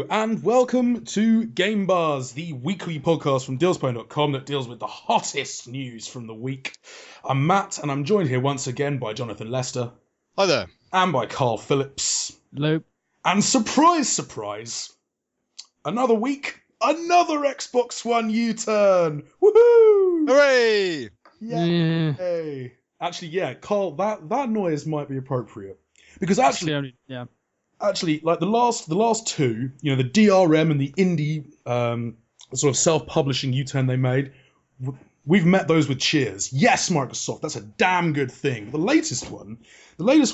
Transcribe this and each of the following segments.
Hello and welcome to Game Buzz, the weekly podcast from dealspo.com that deals with the hottest news from the week. I'm Matt and I'm joined here once again by Jonathan Lester. Hi there. And by Carl Phillips. Hello. And surprise, surprise, another week, another Xbox One U-turn. Woohoo! Hooray! Yay! Actually, yeah, Carl, that noise might be appropriate. Because actually, like the last two, you know, the DRM and the indie sort of self-publishing U-turn they made, we've met those with cheers. Yes, Microsoft, that's a damn good thing. The latest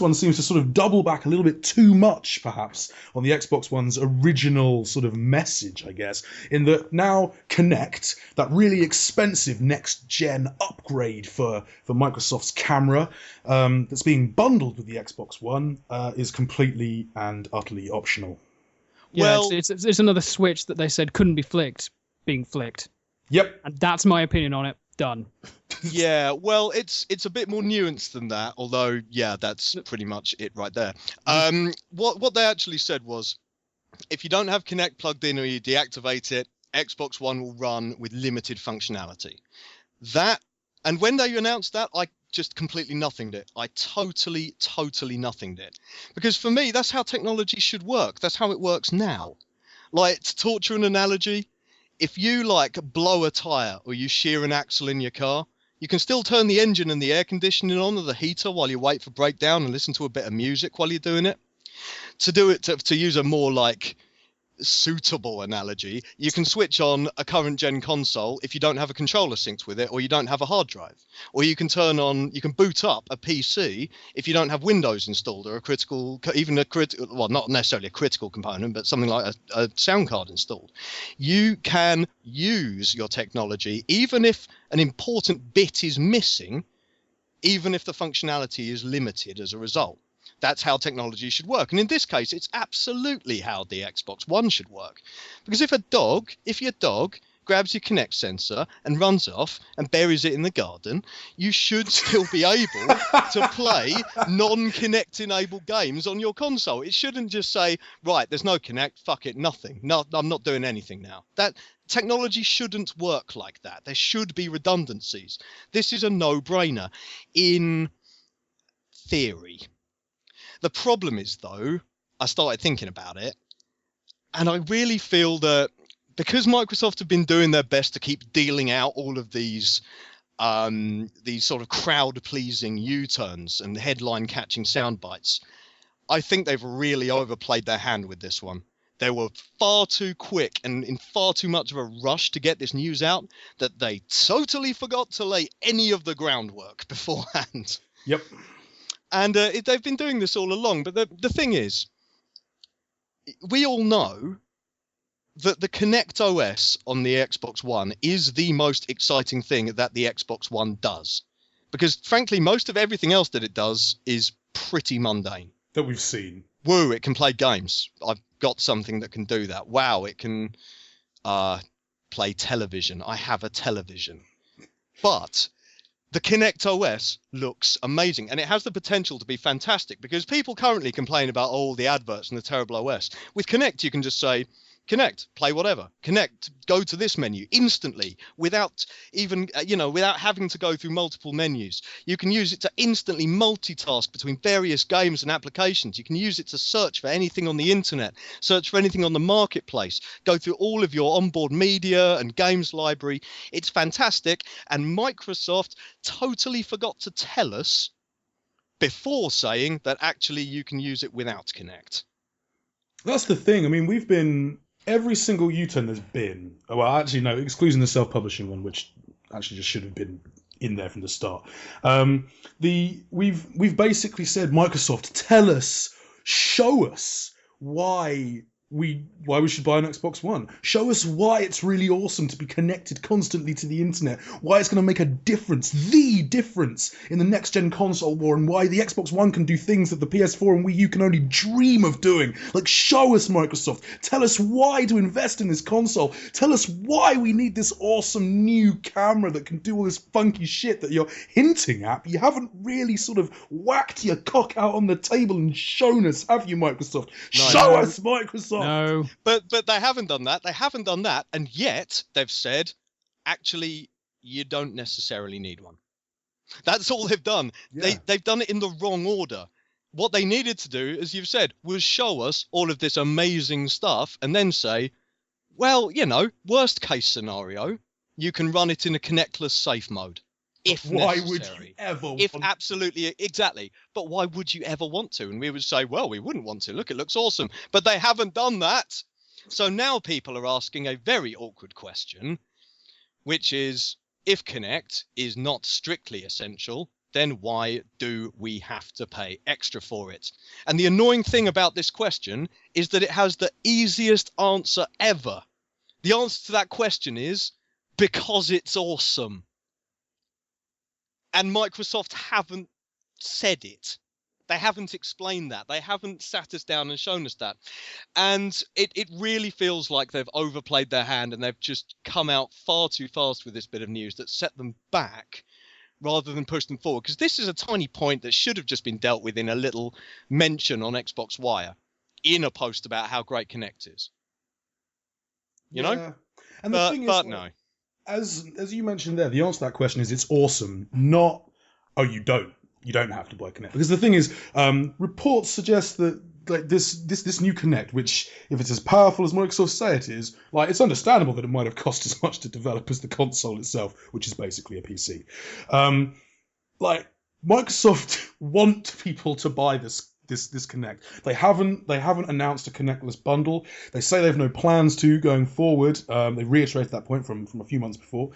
one seems to sort of double back a little bit too much, perhaps, on the Xbox One's original sort of message, I guess, in that now Kinect, that really expensive next-gen upgrade for Microsoft's camera that's being bundled with the Xbox One, is completely and utterly optional. Yeah, well, it's another switch that they said couldn't be flicked, being flicked. Yep. And that's my opinion on it. Done. Yeah, well, it's a bit more nuanced than that, although, yeah, that's pretty much it right there. What they actually said was, if you don't have Kinect plugged in or you deactivate it, Xbox One will run with limited functionality. That, and when they announced that, I just completely nothinged it. I totally nothinged it. Because for me, that's how technology should work. That's how it works now. Like, to torture an analogy, if you, like, blow a tyre or you shear an axle in your car, you can still turn the engine and the air conditioning on or the heater while you wait for breakdown and listen to a bit of music while you're doing it. To use a more, like, suitable analogy, you can switch on a current-gen console if you don't have a controller synced with it or you don't have a hard drive. Or you can boot up a PC if you don't have Windows installed or well, not necessarily a critical component, but something like a sound card installed. You can use your technology even if an important bit is missing, even if the functionality is limited as a result. That's how technology should work. And in this case, it's absolutely how the Xbox One should work. Because if your dog grabs your Kinect sensor and runs off and buries it in the garden, you should still be able to play non-Kinect enabled games on your console. It shouldn't just say, right, there's no Kinect, fuck it, nothing. No, I'm not doing anything now. That technology shouldn't work like that. There should be redundancies. This is a no-brainer in theory. The problem is, though, I started thinking about it, and I really feel that because Microsoft have been doing their best to keep dealing out all of these sort of crowd-pleasing U-turns and headline-catching sound bites, I think they've really overplayed their hand with this one. They were far too quick and in far too much of a rush to get this news out that they totally forgot to lay any of the groundwork beforehand. Yep. And they've been doing this all along. But the thing is, we all know that the Kinect OS on the Xbox One is the most exciting thing that the Xbox One does. Because, frankly, most of everything else that it does is pretty mundane. That we've seen. Woo, it can play games. I've got something that can do that. Wow, it can play television. I have a television. But the Kinect OS looks amazing, and it has the potential to be fantastic because people currently complain about all the adverts and the terrible OS. With Kinect, you can just say, Kinect, play whatever. Kinect, go to this menu instantly without even, without having to go through multiple menus. You can use it to instantly multitask between various games and applications. You can use it to search for anything on the internet, search for anything on the marketplace, go through all of your onboard media and games library. It's fantastic, and Microsoft totally forgot to tell us before saying that actually you can use it without Kinect. That's the thing. I mean, every single U-turn there's been, well, actually, no, excluding the self-publishing one, which actually just should have been in there from the start. We've basically said, Microsoft, tell us, show us why we should buy an Xbox One. Show us why it's really awesome to be connected constantly to the internet, why it's going to make a difference, the difference in the next-gen console war, and why the Xbox One can do things that the PS4 and Wii U can only dream of doing. Like, show us, Microsoft. Tell us why to invest in this console. Tell us why we need this awesome new camera that can do all this funky shit that you're hinting at, but you haven't really sort of whacked your cock out on the table and shown us, have you, Microsoft? Show us, Microsoft! Microsoft. No. But they haven't done that. They haven't done that, and yet they've said, actually, you don't necessarily need one. That's all they've done. Yeah. They've done it in the wrong order. What they needed to do, as you've said, was show us all of this amazing stuff and then say, well, worst case scenario, you can run it in a Kinectless safe mode. If why necessary. would you ever Absolutely, exactly. But why would you ever want to? And we would say, well, we wouldn't want to. Look, it looks awesome. But they haven't done that. So now people are asking a very awkward question, which is, if Kinect is not strictly essential, then why do we have to pay extra for it? And the annoying thing about this question is that it has the easiest answer ever. The answer to that question is, because it's awesome. And Microsoft haven't said it. They haven't explained that. They haven't sat us down and shown us that. And it really feels like they've overplayed their hand and they've just come out far too fast with this bit of news that set them back rather than push them forward. Because this is a tiny point that should have just been dealt with in a little mention on Xbox Wire in a post about how great Kinect is. You know? And the thing is, no. As you mentioned there, the answer to that question is it's awesome, not, oh, you don't have to buy Kinect. Because the thing is, reports suggest that like this new Kinect, which if it's as powerful as Microsoft say it is, like it's understandable that it might have cost as much to develop as the console itself, which is basically a PC. Like Microsoft want people to buy this Kinect. They haven't announced a Kinectless bundle. They say they have no plans to going forward. They reiterated that point from a few months before.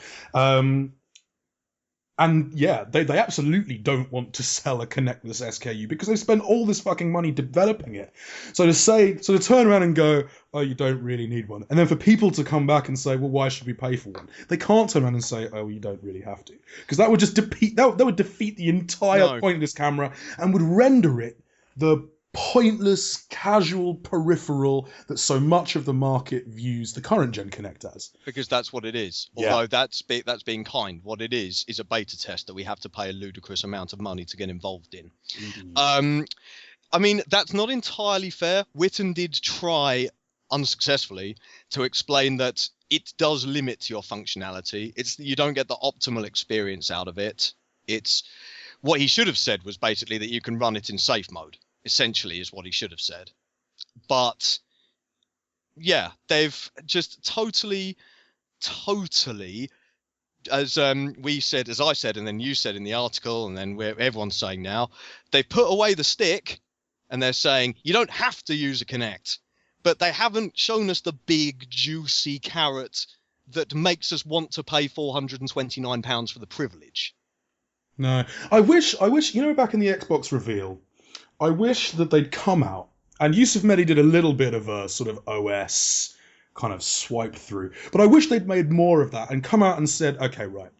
And yeah, they absolutely don't want to sell a Kinectless SKU because they spent all this fucking money developing it. So to turn around and go, oh, you don't really need one. And then for people to come back and say, well, why should we pay for one? They can't turn around and say, oh, you don't really have to. Because that would just defeat the entire point of this camera and would render it the pointless, casual peripheral that so much of the market views the current gen Kinect as. Because that's what it is. Although that's being kind. What it is a beta test that we have to pay a ludicrous amount of money to get involved in. Mm-hmm. I mean, that's not entirely fair. Witten did try, unsuccessfully, to explain that it does limit your functionality. You don't get the optimal experience out of it. It's what he should have said was basically that you can run it in safe mode, essentially, is what he should have said. But yeah, they've just totally, as I said, and then you said in the article, and then everyone's saying now, they've put away the stick and they're saying you don't have to use a Kinect, but they haven't shown us the big juicy carrot that makes us want to pay £429 for the privilege. No, I wish, back in the Xbox reveal, I wish that they'd come out, and Yusuf Mehdi did a little bit of a sort of OS kind of swipe through, but I wish they'd made more of that and come out and said, okay, right,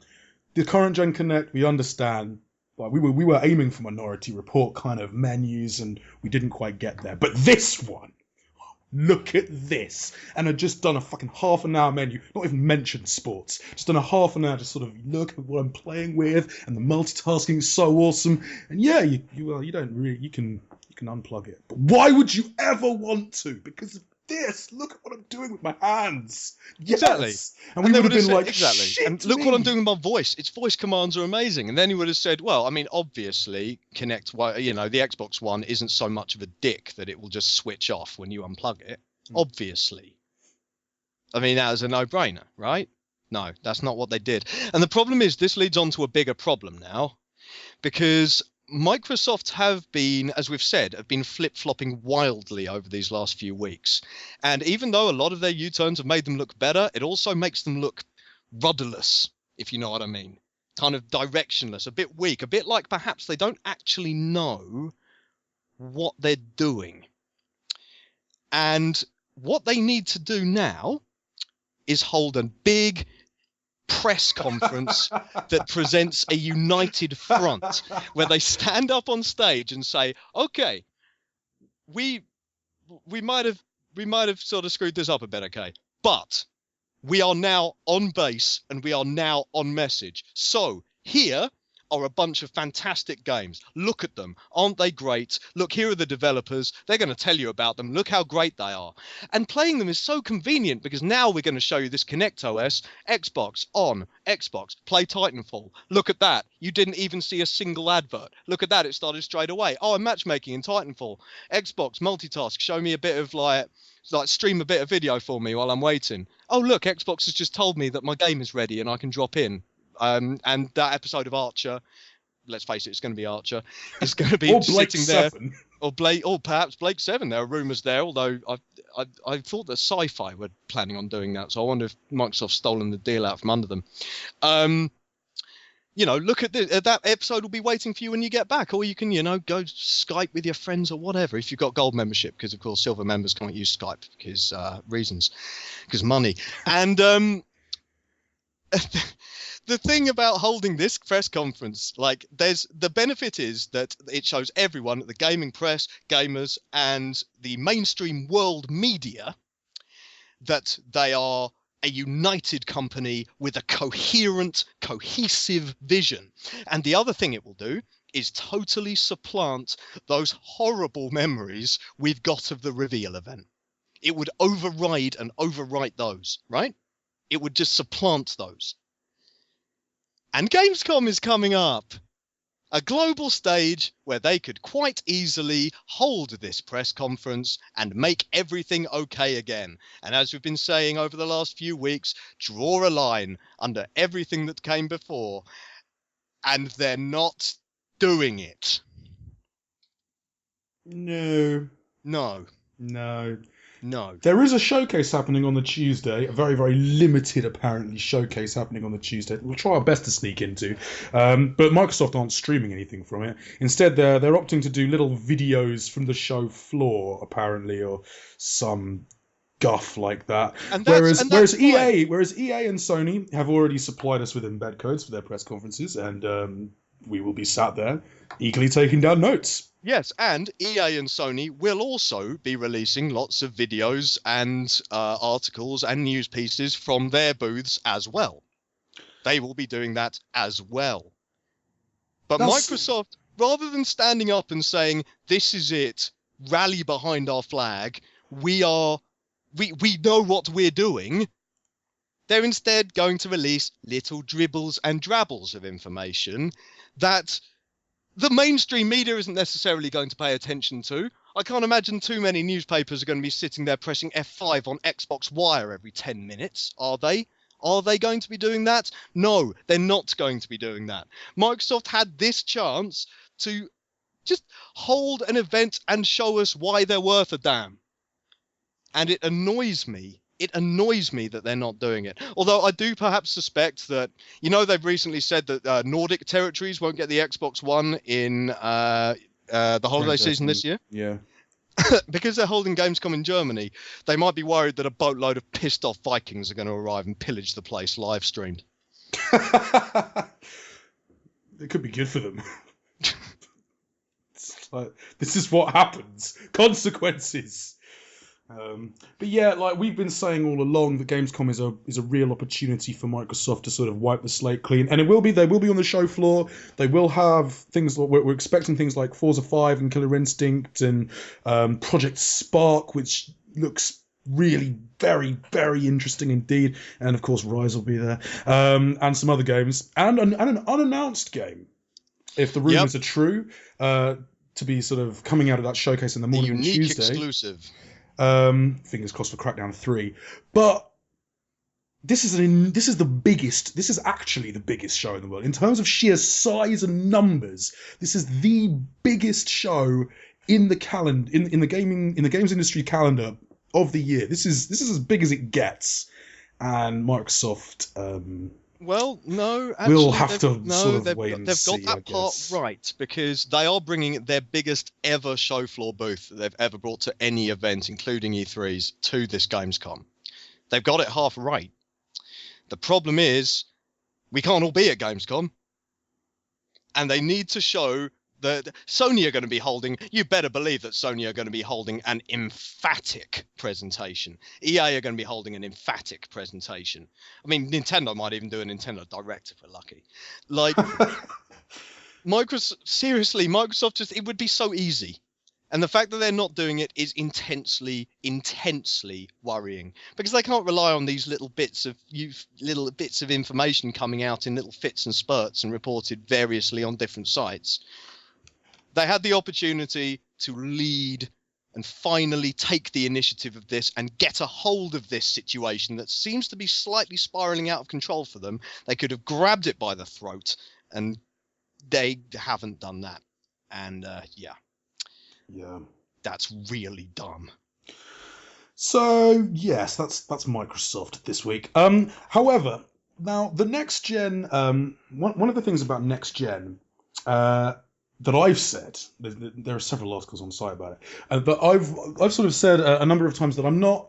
the current gen Kinect, we understand, like we were aiming for Minority Report kind of menus and we didn't quite get there, but this one, look at this. And I'd just done a fucking half an hour menu, not even mentioned sports, just done a half an hour to sort of look at what I'm playing with, and the multitasking is so awesome. And yeah, you can unplug it. But why would you ever want to? Because of this. Look at what I'm doing with my hands. Yes. Exactly. And we would have been like, exactly. Shit and look what I'm doing with my voice. Its voice commands are amazing. And then he would have said, well, I mean, obviously, Kinect, the Xbox One isn't so much of a dick that it will just switch off when you unplug it. Obviously. I mean, that is a no-brainer, right? No, that's not what they did. And the problem is, this leads on to a bigger problem now, because Microsoft have been, as we've said, flip-flopping wildly over these last few weeks. And even though a lot of their U-turns have made them look better, it also makes them look rudderless, if you know what I mean. Kind of directionless, a bit weak, a bit like perhaps they don't actually know what they're doing. And what they need to do now is hold a big press conference that presents a united front, where they stand up on stage and say, okay, we might have sort of screwed this up a bit, okay, but we are now on base and we are now on message. So here are a bunch of fantastic games. Look at them. Aren't they great? Look, here are the developers. They're going to tell you about them. Look how great they are. And playing them is so convenient because now we're going to show you this Kinect OS, Xbox on, Xbox, play Titanfall. Look at that. You didn't even see a single advert. Look at that. It started straight away. Oh, I'm matchmaking in Titanfall. Xbox, multitask. Show me a bit of like stream a bit of video for me while I'm waiting. Oh, look, Xbox has just told me that my game is ready and I can drop in. And that episode of Archer, let's face it, it's going to be Archer. It's going to be sitting there, or perhaps Blake 7. There are rumours there, although I thought that Sci-Fi were planning on doing that, so I wonder if Microsoft's stolen the deal out from under them. Look at this. That episode will be waiting for you when you get back, or you can, go Skype with your friends or whatever if you've got gold membership, because of course silver members can't use Skype because because money. And the thing about holding this press conference, the benefit is that it shows everyone, the gaming press, gamers, and the mainstream world media, that they are a united company with a coherent, cohesive vision. And the other thing it will do is totally supplant those horrible memories we've got of the reveal event. It would override and overwrite those, right? It would just supplant those. And Gamescom is coming up. A global stage where they could quite easily hold this press conference and make everything okay again. And as we've been saying over the last few weeks, draw a line under everything that came before. And they're not doing it. No. There is a showcase happening on the Tuesday, a very, very limited, apparently, showcase happening on the Tuesday. We'll try our best to sneak into. But Microsoft aren't streaming anything from it. Instead, they're opting to do little videos from the show floor, apparently, or some guff like that. Whereas EA and Sony have already supplied us with embed codes for their press conferences, and we will be sat there eagerly taking down notes. Yes, and EA and Sony will also be releasing lots of videos and articles and news pieces from their booths as well. They will be doing that as well. But Microsoft, rather than standing up and saying, this is it, rally behind our flag, we know what we're doing, they're instead going to release little dribbles and drabbles of information that the mainstream media isn't necessarily going to pay attention to. I can't imagine too many newspapers are going to be sitting there pressing F5 on Xbox Wire every 10 minutes, are they? Are they going to be doing that? No, they're not going to be doing that. Microsoft had this chance to just hold an event and show us why they're worth a damn. And it annoys me. It annoys me that they're not doing it. Although I do perhaps suspect that, they've recently said that Nordic territories won't get the Xbox One in the holiday season this year. Yeah. Because they're holding Gamescom in Germany, they might be worried that a boatload of pissed off Vikings are going to arrive and pillage the place live streamed. It could be good for them. This is what happens. Consequences. But yeah, we've been saying all along, that Gamescom is a real opportunity for Microsoft to sort of wipe the slate clean, and they will be on the show floor. They will have things like, we're expecting things like Forza 5 and Killer Instinct and Project Spark, which looks really very, very interesting indeed, and of course Rise will be there, and some other games, and an unannounced game, if the rumours are true, to be sort of coming out of that showcase in the morning on Tuesday. Unique exclusive. Fingers crossed for Crackdown 3. But this is actually the biggest show in the world. In terms of sheer size and numbers, this is the biggest show in the in the games industry calendar of the year. This is as big as it gets. And Microsoft well, no, actually, we'll have to wait and see. They've got that part right, because they are bringing their biggest ever show floor booth that they've ever brought to any event, including E3s, to this Gamescom. They've got it half right. The problem is, we can't all be at Gamescom, and they need to show that Sony are going to be holding, you better believe that Sony are going to be holding an emphatic presentation. EA are going to be holding an emphatic presentation. I mean, Nintendo might even do a Nintendo Direct if we're lucky. Microsoft it would be so easy. And the fact that they're not doing it is intensely worrying, because they can't rely on these little bits of information coming out in little fits and spurts and reported variously on different sites. They had the opportunity to lead and finally take the initiative of this and get a hold of this situation that seems to be slightly spiraling out of control for them. They could have grabbed it by the throat, and they haven't done that. And yeah, that's really dumb. So yes, that's Microsoft this week. However, now the next gen, one of the things about next gen that I've said, there are several articles on the site about it, but I've sort of said a number of times that I'm not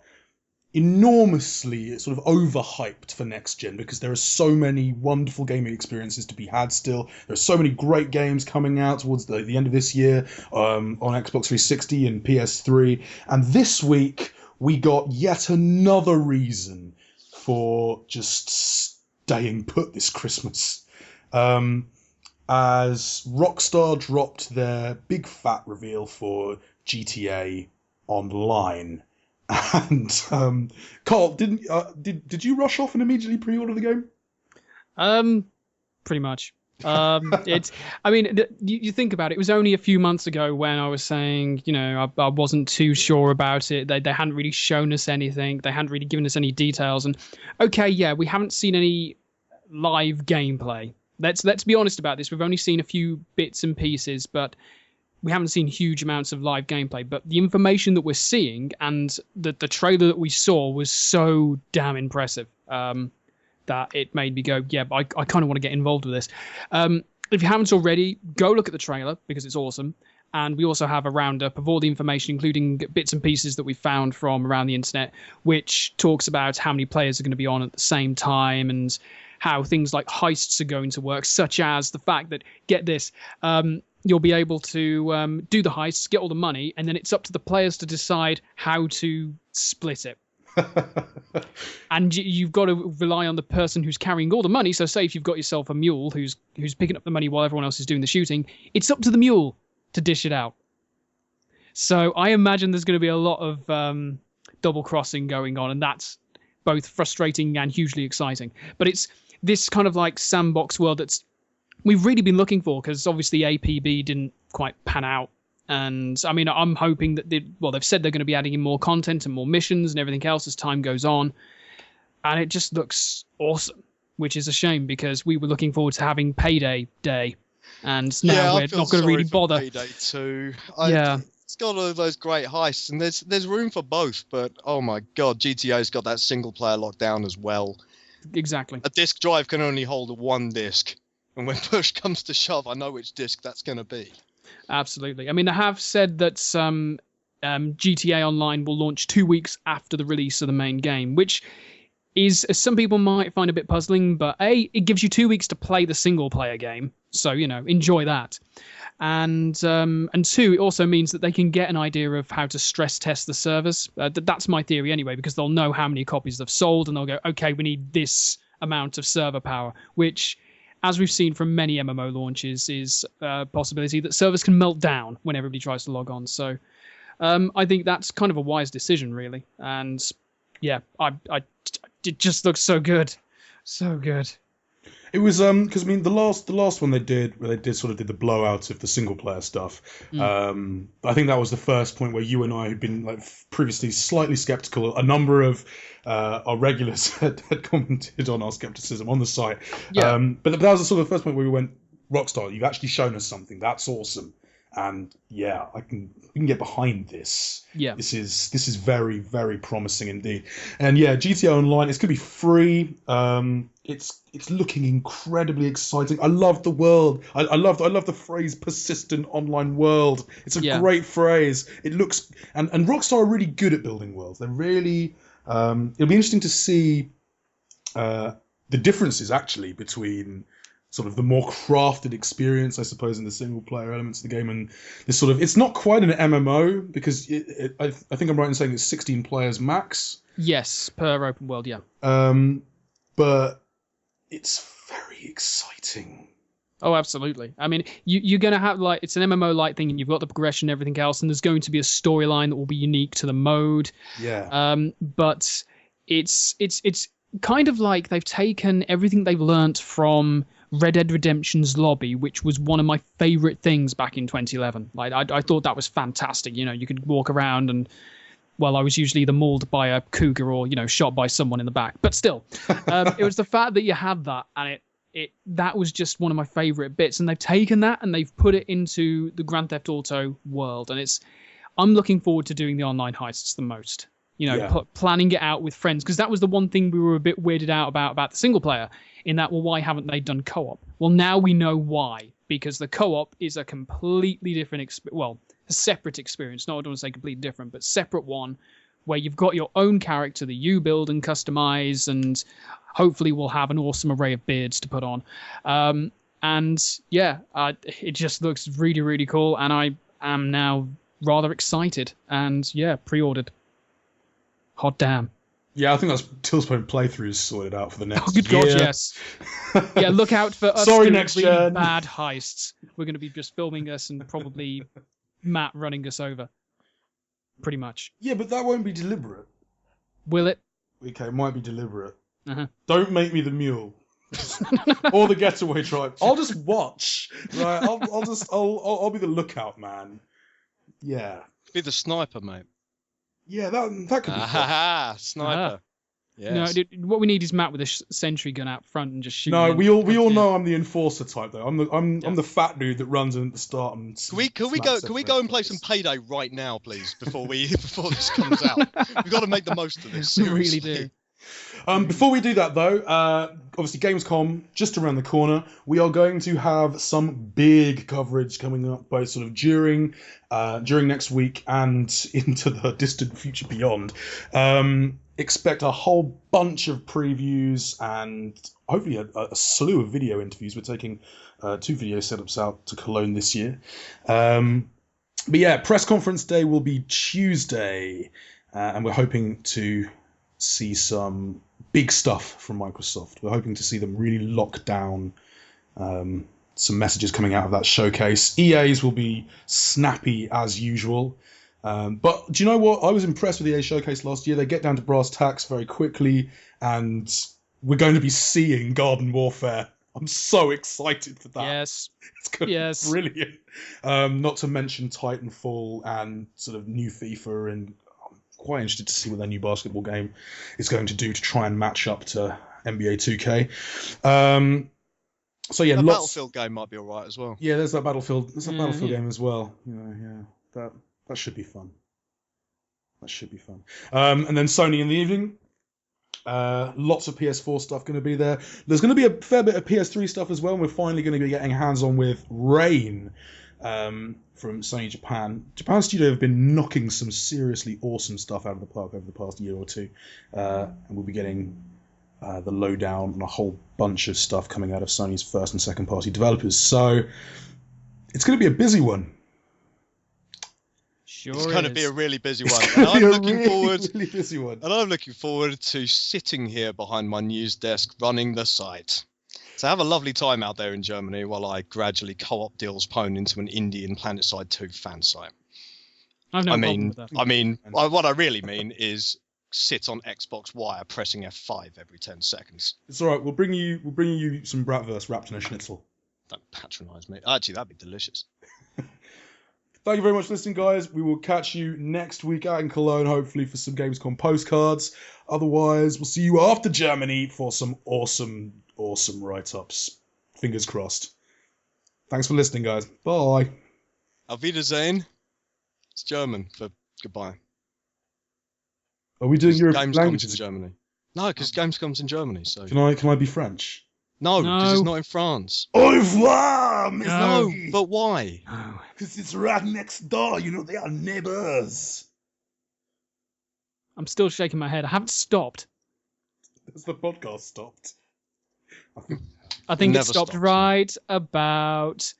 enormously sort of overhyped for next gen, because there are so many wonderful gaming experiences to be had still. There are so many great games coming out towards the end of this year on Xbox 360 and PS3, and this week we got yet another reason for just staying put this Christmas. As Rockstar dropped their big fat reveal for GTA Online. And Carl, did you rush off and immediately pre-order the game? Pretty much. You think about it. It was only a few months ago when I was saying, I wasn't too sure about it. They hadn't really shown us anything. They hadn't really given us any details. And okay, yeah, we haven't seen any live gameplay. Let's be honest about this. We've only seen a few bits and pieces, but we haven't seen huge amounts of live gameplay. But the information that we're seeing and the trailer that we saw was so damn impressive that it made me go, yeah, I kind of want to get involved with this. If you haven't already, go look at the trailer because it's awesome. And we also have a roundup of all the information, including bits and pieces that we found from around the internet, which talks about how many players are going to be on at the same time and how things like heists are going to work, such as the fact that, get this, you'll be able to do the heists, get all the money, and then it's up to the players to decide how to split it. And you've got to rely on the person who's carrying all the money. So say if you've got yourself a mule who's picking up the money while everyone else is doing the shooting, it's up to the mule to dish it out. So I imagine there's going to be a lot of double crossing going on, and that's both frustrating and hugely exciting. But it's this kind of like sandbox world that's we've really been looking for, because obviously APB didn't quite pan out. And I mean, I'm hoping that they've said they're going to be adding in more content and more missions and everything else as time goes on. And it just looks awesome, which is a shame because we were looking forward to having Payday Day. And now we're not going to really bother. Payday 2. Yeah. It's got all those great heists, and there's room for both. But oh my god, GTA's got that single player lockdown as well. Exactly. A disk drive can only hold one disk, and when push comes to shove, I know which disk that's going to be. Absolutely. I mean, they have said that GTA Online will launch 2 weeks after the release of the main game, which is, some people might find a bit puzzling, but A, it gives you 2 weeks to play the single-player game, so, enjoy that. And two, it also means that they can get an idea of how to stress test the servers. That's my theory anyway, because they'll know how many copies they've sold, and they'll go, okay, we need this amount of server power, which, as we've seen from many MMO launches, is a possibility that servers can melt down when everybody tries to log on. So I think that's kind of a wise decision, really. And yeah, it just looks so good. So good. It was because I mean the last one they did, where they sort of did the blowout of the single player stuff. I think that was the first point where you and I had been like previously slightly skeptical. A number of our regulars had commented on our skepticism on the site. Yeah. But that was the sort of first point where we went, Rockstar, you've actually shown us something. That's awesome. And yeah, we can get behind this. Yeah. This is very, very promising indeed. And yeah, GTA Online, it's gonna be free. It's looking incredibly exciting. I love the world. I love the phrase persistent online world. It's a great phrase. It looks and Rockstar are really good at building worlds. They're really it'll be interesting to see the differences actually between sort of the more crafted experience, I suppose, in the single-player elements of the game, and this sort of... It's not quite an MMO, because I think I'm right in saying it's 16 players max. Yes, per open world, yeah. But it's very exciting. Oh, absolutely. I mean, you're going to have, like, it's an MMO-like thing, and you've got the progression and everything else, and there's going to be a storyline that will be unique to the mode. Yeah. But it's kind of like they've taken everything they've learnt from Red Dead Redemption's lobby, which was one of my favorite things back in 2011. Like, I thought that was fantastic. You know, you could walk around and, well, I was usually either mauled by a cougar or, you know, shot by someone in the back. But still, it was the fact that you had that, and that was just one of my favorite bits. And they've taken that and they've put it into the Grand Theft Auto world. And I'm looking forward to doing the online heists the most. You know, planning it out with friends, because that was the one thing we were a bit weirded out about the single player, in that, well, why haven't they done co-op? Well, now we know why, because the co-op is a completely different a separate experience. No, I don't want to say completely different, but separate one, where you've got your own character that you build and customize, and hopefully we'll have an awesome array of beards to put on. It just looks really, really cool, and I am now rather excited, and pre-ordered. Hot damn. Yeah, I think that's Tillspoint playthroughs sorted out for the next good year. God, yes. Yeah, look out for us Sorry, doing next really gen. bad heists. We're going to be just filming us and probably Matt running us over. Pretty much. Yeah, but that won't be deliberate. Will it? Okay, it might be deliberate. Uh-huh. Don't make me the mule. Or the getaway tribe. I'll just watch. Right? I'll be the lookout man. Yeah. Be the sniper, mate. Yeah, that could be fun. Sniper. Yes. No, dude, what we need is Matt with a sentry gun out front and just shoot. No, we all know I'm the enforcer type though. I'm the fat dude that runs in at the start and. Can we go and play some Payday right now, please, before this comes out? We've got to make the most of this. We really do. Before we do that though, obviously Gamescom just around the corner. We are going to have some big coverage coming up, both sort of during next week and into the distant future beyond. Expect a whole bunch of previews and hopefully a slew of video interviews. We're taking 2 video setups out to Cologne this year. But yeah, press conference day will be Tuesday, and we're hoping to see some big stuff from Microsoft. We're hoping to see them really lock down some messages coming out of that showcase. EA's will be snappy as usual. But do you know what? I was impressed with the EA showcase last year. They get down to brass tacks very quickly, and we're going to be seeing Garden Warfare. I'm so excited for that. Yes. It's going to be brilliant. Not to mention Titanfall and sort of new FIFA, and I'm quite interested to see what their new basketball game is going to do to try and match up to NBA 2K. So yeah, the Battlefield game might be all right as well. Yeah, there's that Battlefield. There's a Battlefield game as well. That should be fun. And then Sony in the evening. Lots of PS4 stuff going to be there. There's going to be a fair bit of PS3 stuff as well. And we're finally going to be getting hands-on with Rain from Sony Japan. Japan Studio have been knocking some seriously awesome stuff out of the park over the past year or two. And we'll be getting the lowdown on a whole bunch of stuff coming out of Sony's first and second party developers. So it's going to be a busy one. It's going to be a really busy one. And I'm looking forward. Really busy one. And I'm looking forward to sitting here behind my news desk running the site. So have a lovely time out there in Germany while I gradually co-op Dill's Pwn into an indie and PlanetSide 2 fan site. I've no problem with that. I mean, what I really mean is sit on Xbox Wire pressing F5 every 10 seconds. It's all right. We'll bring you some Bratwurst wrapped in a schnitzel. Don't patronise me. Actually, that'd be delicious. Thank you very much for listening, guys. We will catch you next week out in Cologne, hopefully for some Gamescom postcards. Otherwise, we'll see you after Germany for some awesome write-ups. Fingers crossed. Thanks for listening, guys. Bye. Auf Wiedersehen. It's German for goodbye. Are we doing European languages in Germany? No, because Gamescom's in Germany. So can I be French? No, because it's not in France. Au revoir, No, but why? Because it's right next door. You know, they are neighbors. I'm still shaking my head. I haven't stopped. Has the podcast stopped? I think it stopped right about